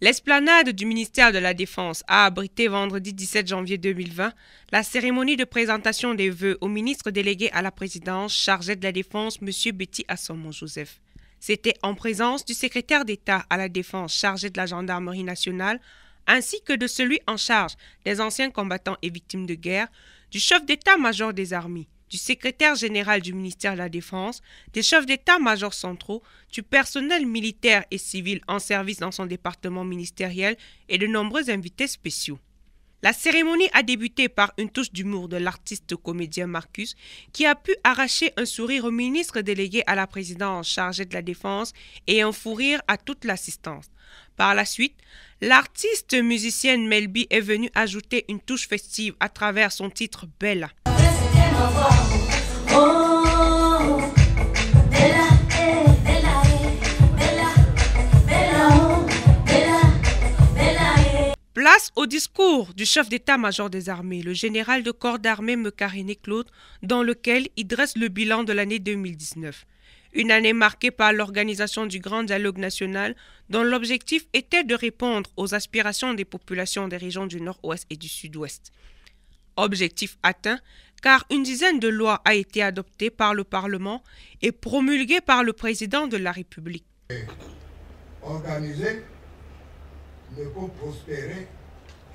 L'esplanade du ministère de la Défense a abrité vendredi 17 janvier 2020 la cérémonie de présentation des vœux au ministre délégué à la présidence chargé de la Défense, M. Betty Assomo-Joseph. C'était en présence du secrétaire d'État à la Défense chargé de la gendarmerie nationale, ainsi que de celui en charge des anciens combattants et victimes de guerre, du chef d'état-major des armées, du secrétaire général du ministère de la Défense, des chefs d'état-major centraux, du personnel militaire et civil en service dans son département ministériel et de nombreux invités spéciaux. La cérémonie a débuté par une touche d'humour de l'artiste comédien Marcus qui a pu arracher un sourire au ministre délégué à la présidence chargé de la Défense et un fou rire à toute l'assistance. Par la suite, l'artiste musicienne Melby est venue ajouter une touche festive à travers son titre Bella. Place au discours du chef d'état-major des armées, le général de corps d'armée Mekaréné Claude, dans lequel il dresse le bilan de l'année 2019. Une année marquée par l'organisation du Grand Dialogue national, dont l'objectif était de répondre aux aspirations des populations des régions du Nord-Ouest et du Sud-Ouest. Objectif atteint, car une dizaine de lois a été adoptée par le Parlement et promulguée par le président de la République. Organisé ne peut prospérer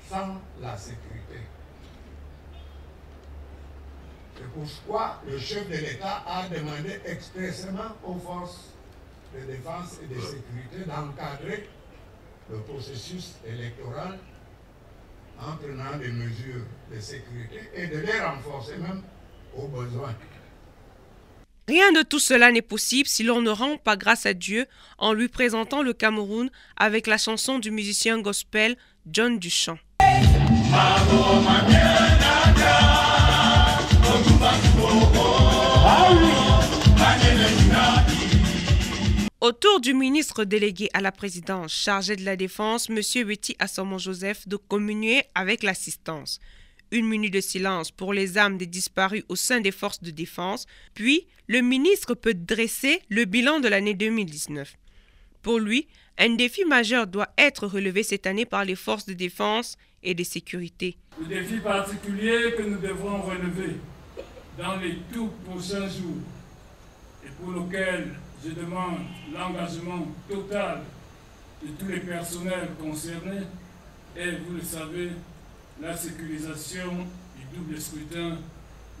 sans la sécurité. C'est pourquoi le chef de l'État a demandé expressément aux forces de défense et de sécurité d'encadrer le processus électoral en prenant des mesures de sécurité et de les renforcer même au besoin. Rien de tout cela n'est possible si l'on ne rend pas grâce à Dieu en lui présentant le Cameroun avec la chanson du musicien gospel John Duchamp. Autour du ministre délégué à la présidence chargé de la Défense, M. Betty Assomo-Joseph, de communier avec l'assistance. Une minute de silence pour les âmes des disparus au sein des forces de défense, puis le ministre peut dresser le bilan de l'année 2019. Pour lui, un défi majeur doit être relevé cette année par les forces de défense et de sécurité. Le défi particulier que nous devrons relever dans les tout prochains jours et pour lequel je demande l'engagement total de tous les personnels concernés est, vous le savez, la sécurisation du double scrutin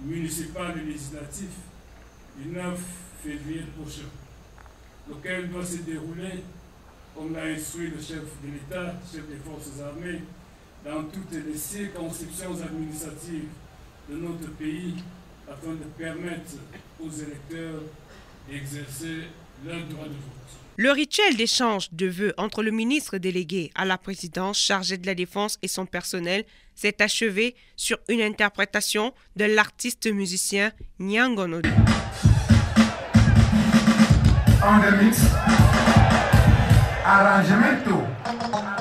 municipal et législatif du 9 février prochain, lequel doit se dérouler, comme l'a instruit le chef de l'État, chef des forces armées, dans toutes les circonscriptions administratives de notre pays, afin de permettre aux électeurs d'exercer leur droit de vote. Le rituel d'échange de vœux entre le ministre délégué à la présidence chargé de la Défense et son personnel s'est achevé sur une interprétation de l'artiste musicien Nyangonodo. On the mix, arrangement.